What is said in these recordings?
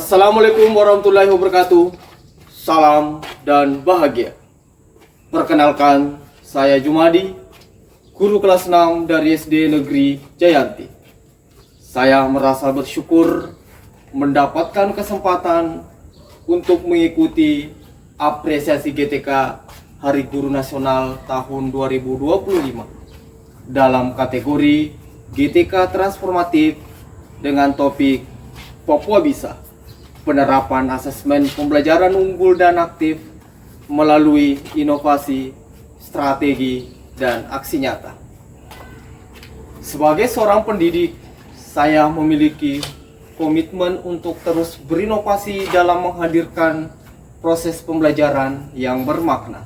Assalamualaikum warahmatullahi wabarakatuh. Salam dan bahagia. Perkenalkan, saya Jumadi, guru kelas 6 dari SD Negeri Jayanti. Saya merasa bersyukur mendapatkan kesempatan untuk mengikuti apresiasi GTK Hari Guru Nasional tahun 2025 dalam kategori GTK Transformatif dengan topik Papua Bisa, penerapan asesmen pembelajaran unggul dan aktif melalui inovasi, strategi, dan aksi nyata. Sebagai seorang pendidik, saya memiliki komitmen untuk terus berinovasi dalam menghadirkan proses pembelajaran yang bermakna,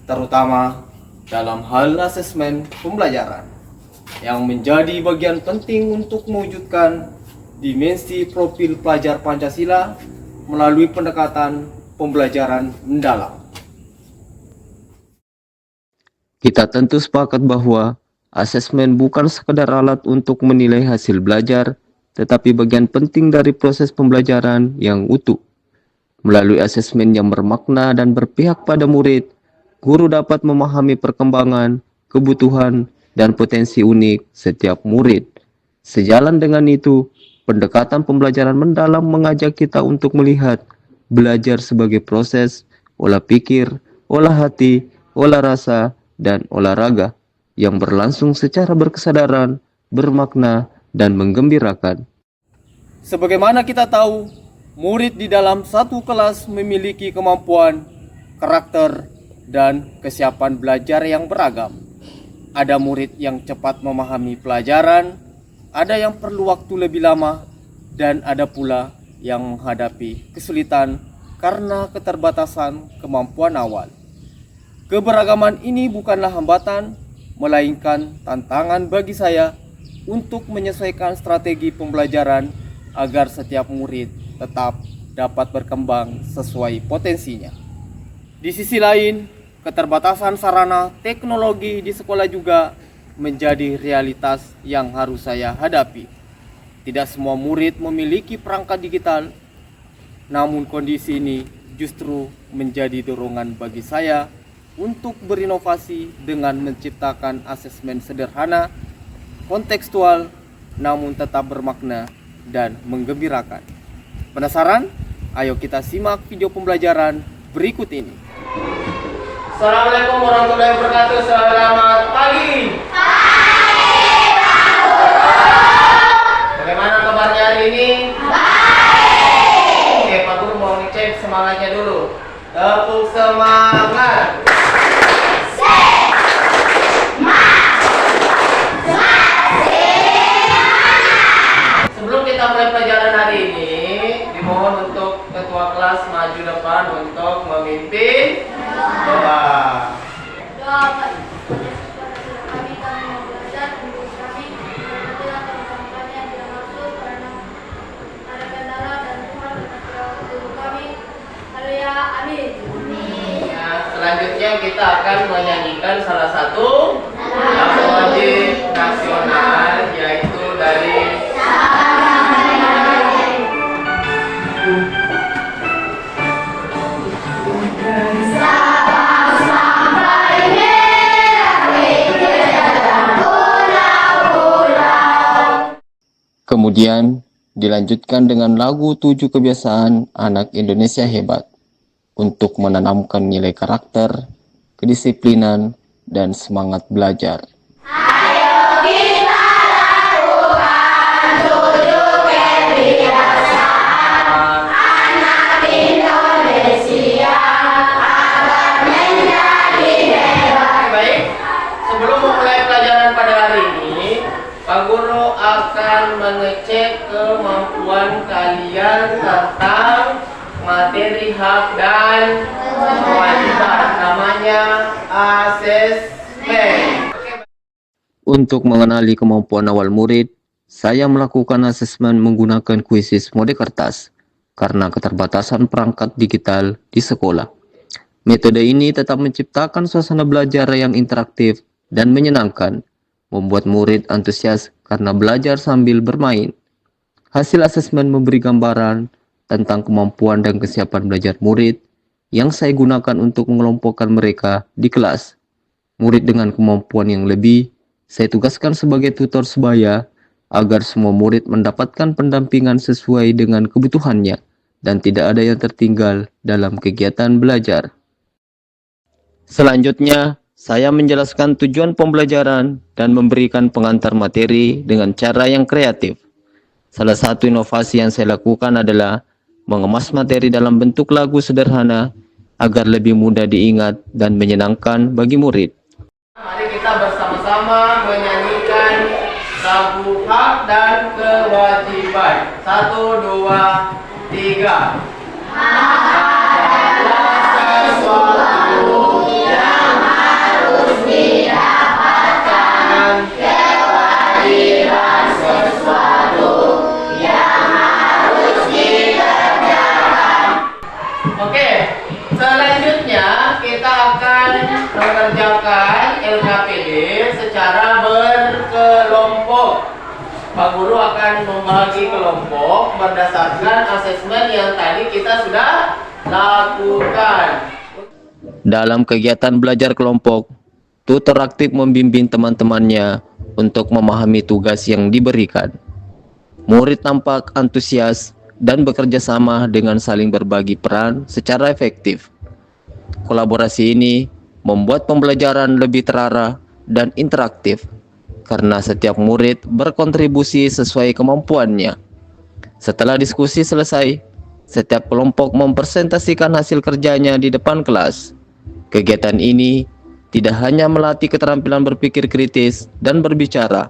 terutama dalam hal asesmen pembelajaran, yang menjadi bagian penting untuk mewujudkan dimensi profil pelajar Pancasila melalui pendekatan pembelajaran mendalam. Kita tentu sepakat bahwa asesmen bukan sekadar alat untuk menilai hasil belajar, tetapi bagian penting dari proses pembelajaran yang utuh. Melalui asesmen yang bermakna dan berpihak pada murid, guru dapat memahami perkembangan, kebutuhan, dan potensi unik setiap murid. Sejalan dengan itu, pendekatan pembelajaran mendalam mengajak kita untuk melihat belajar sebagai proses, olah pikir, olah hati, olah rasa, dan olahraga yang berlangsung secara berkesadaran, bermakna, dan menggembirakan. Sebagaimana kita tahu, murid di dalam satu kelas memiliki kemampuan, karakter, dan kesiapan belajar yang beragam. Ada murid yang cepat memahami pelajaran, ada yang perlu waktu lebih lama, dan ada pula yang menghadapi kesulitan karena keterbatasan kemampuan awal. Keberagaman ini bukanlah hambatan, melainkan tantangan bagi saya untuk menyesuaikan strategi pembelajaran agar setiap murid tetap dapat berkembang sesuai potensinya. Di sisi lain, keterbatasan sarana teknologi di sekolah juga menjadi realitas yang harus saya hadapi. Tidak semua murid memiliki perangkat digital, namun kondisi ini justru menjadi dorongan bagi saya untuk berinovasi dengan menciptakan asesmen sederhana, kontekstual, namun tetap bermakna dan menggembirakan. Penasaran? Ayo kita simak video pembelajaran berikut ini. Assalamualaikum warahmatullahi wabarakatuh. Selamat pagi. Bagaimana kabarnya hari ini? Baik. Oke, Pak Guru mau ngecek semangatnya dulu. Tepuk semangat. Sebelum kita mulai pelajaran hari ini, dimohon untuk ketua kelas maju depan untuk memimpin doa. Doa kami mau belajar untuk kami berkatilah teman-temannya tidak masuk karena ada kendala dan Tuhan berkatilah untuk kami. Haleluya, amin. Ya, selanjutnya kita akan menyanyikan salah satu lagu wajib nasional, yaitu dari Kemudian dilanjutkan dengan lagu 7 kebiasaan anak Indonesia hebat untuk menanamkan nilai karakter, kedisiplinan, dan semangat belajar. Baik, sebelum memulai pelajaran pada hari ini, Pak Guru akan mengecek kemampuan kalian tentang materi hak dan kewajiban, namanya asesmen. Untuk mengenali kemampuan awal murid, saya melakukan asesmen menggunakan kuisis mode kertas karena keterbatasan perangkat digital di sekolah. Metode ini tetap menciptakan suasana belajar yang interaktif dan menyenangkan, membuat murid antusias karena belajar sambil bermain. Hasil asesmen memberi gambaran tentang kemampuan dan kesiapan belajar murid yang saya gunakan untuk mengelompokkan mereka di kelas. Murid dengan kemampuan yang lebih, saya tugaskan sebagai tutor sebaya agar semua murid mendapatkan pendampingan sesuai dengan kebutuhannya dan tidak ada yang tertinggal dalam kegiatan belajar. Selanjutnya, saya menjelaskan tujuan pembelajaran dan memberikan pengantar materi dengan cara yang kreatif. Salah satu inovasi yang saya lakukan adalah mengemas materi dalam bentuk lagu sederhana agar lebih mudah diingat dan menyenangkan bagi murid. Mari kita bersama-sama menyanyikan lagu hak dan kewajiban. 1, 2, 3. Adalah sesuatu yang harus didapatkan. Kewajiban sesuatu yang harus dikerjakan. Oke, selanjutnya kita akan mengerjakan LKPD secara berkelompok. Pak Guru akan membagi kelompok berdasarkan asesmen yang tadi kita sudah lakukan. Dalam kegiatan belajar kelompok, tutor aktif membimbing teman-temannya untuk memahami tugas yang diberikan. Murid tampak antusias dan bekerja sama dengan saling berbagi peran secara efektif. Kolaborasi ini membuat pembelajaran lebih terarah dan interaktif karena setiap murid berkontribusi sesuai kemampuannya. Setelah diskusi selesai, setiap kelompok mempresentasikan hasil kerjanya di depan kelas. Kegiatan ini tidak hanya melatih keterampilan berpikir kritis dan berbicara,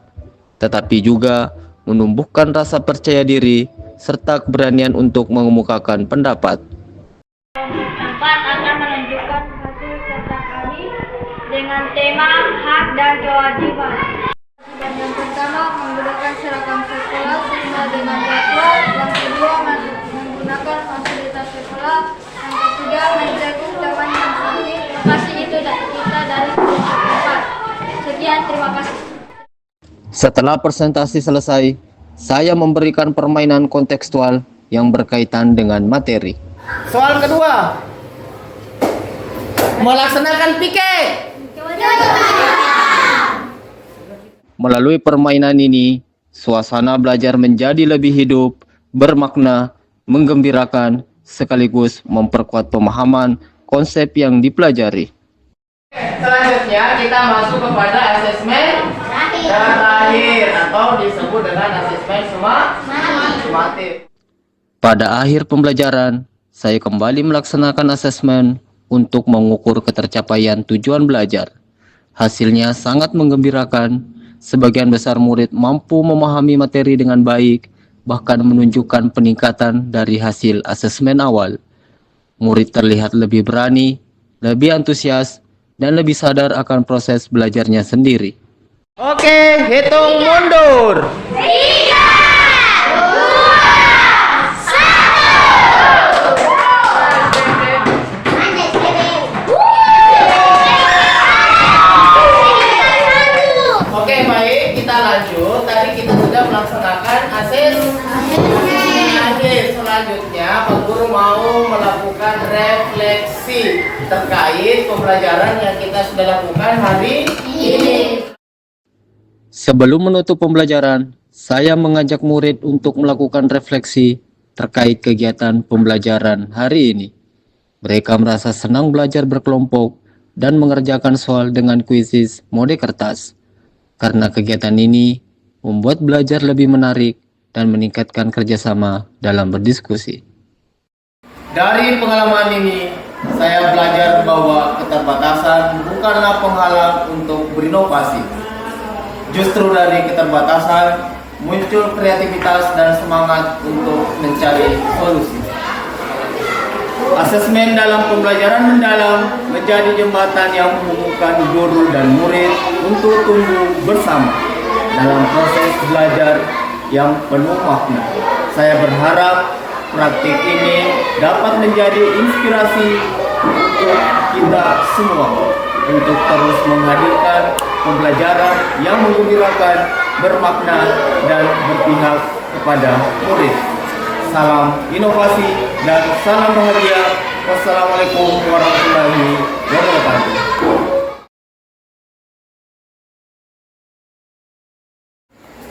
tetapi juga menumbuhkan rasa percaya diri serta keberanian untuk mengemukakan pendapat. 4 akan menunjukkan hasil kerja kami dengan tema hak dan kewajiban. Yang pertama, menggunakan seragam sekolah sesuai dengan jadwal. Yang kedua, menggunakan fasilitas sekolah. Yang ketiga, menjaga teman yang sakit. Lokasi itu kita dari kelompok 4. Sekian, terima kasih. Setelah presentasi selesai, saya memberikan permainan kontekstual yang berkaitan dengan materi. Soal kedua, melaksanakan piket. Melalui permainan ini, suasana belajar menjadi lebih hidup, bermakna, menggembirakan, sekaligus memperkuat pemahaman konsep yang dipelajari. Selanjutnya kita masuk kepada asesmen terakhir atau disebut dengan asesmen sumatif. Pada akhir pembelajaran, saya kembali melaksanakan asesmen untuk mengukur ketercapaian tujuan belajar. Hasilnya sangat menggembirakan. Sebagian besar murid mampu memahami materi dengan baik, bahkan menunjukkan peningkatan dari hasil asesmen awal. Murid terlihat lebih berani, lebih antusias, dan lebih sadar akan proses belajarnya sendiri. Oke, hitung mundur. 3, 2, 1. Oke, baik, kita lanjut. Tadi kita sudah melaksanakan asesmen. Selanjutnya, Pak Guru mau melakukan refleksi terkait pembelajaran yang kita sudah lakukan hari ini. Sebelum menutup pembelajaran, saya mengajak murid untuk melakukan refleksi terkait kegiatan pembelajaran hari ini. Mereka merasa senang belajar berkelompok dan mengerjakan soal dengan kuisis mode kertas. Karena kegiatan ini membuat belajar lebih menarik dan meningkatkan kerjasama dalam berdiskusi. Dari pengalaman ini, saya belajar bahwa keterbatasan bukanlah penghalang untuk berinovasi. Justru dari keterbatasan muncul kreativitas dan semangat untuk mencari solusi. Asesmen dalam pembelajaran mendalam menjadi jembatan yang menghubungkan guru dan murid untuk tumbuh bersama dalam proses belajar yang penuh makna. Saya berharap praktik ini dapat menjadi inspirasi untuk kita semua untuk terus menghadirkan pembelajaran yang menggembirakan, bermakna, dan berpihak kepada murid. salam inovasi, dan salam bahagia. Wassalamualaikum warahmatullahi wabarakatuh.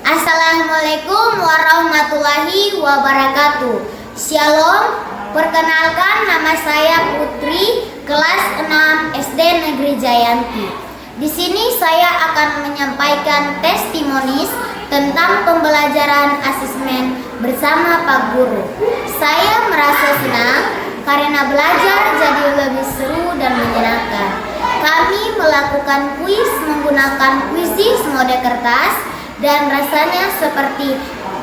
Assalamualaikum warahmatullahi wabarakatuh. Shalom, perkenalkan nama saya Putri, kelas 6 SD Negeri Jayanti. Di sini saya akan menyampaikan testimonis tentang pembelajaran asesmen bersama Pak Guru. Saya merasa senang karena belajar jadi lebih seru dan menyenangkan. Kami melakukan kuis menggunakan kuisis mode kertas dan rasanya seperti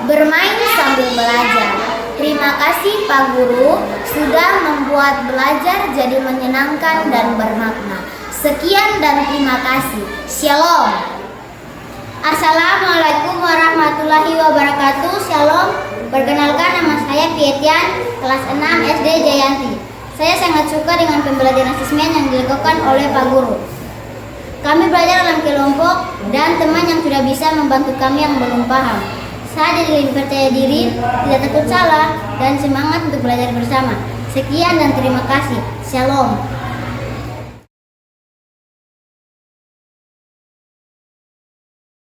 bermain sambil belajar. Terima kasih Pak Guru sudah membuat belajar jadi menyenangkan dan bermakna. Sekian dan terima kasih. Shalom. Assalamualaikum warahmatullahi wabarakatuh. Shalom. Perkenalkan, nama saya Pietian, kelas 6 SD Jayanti. Saya sangat suka dengan pembelajaran asesmen yang dilakukan oleh Pak Guru. Kami belajar dalam kelompok dan teman yang sudah bisa membantu kami yang belum paham. Saya jadi lebih percaya diri, tidak takut salah, dan semangat untuk belajar bersama. Sekian dan terima kasih. Shalom.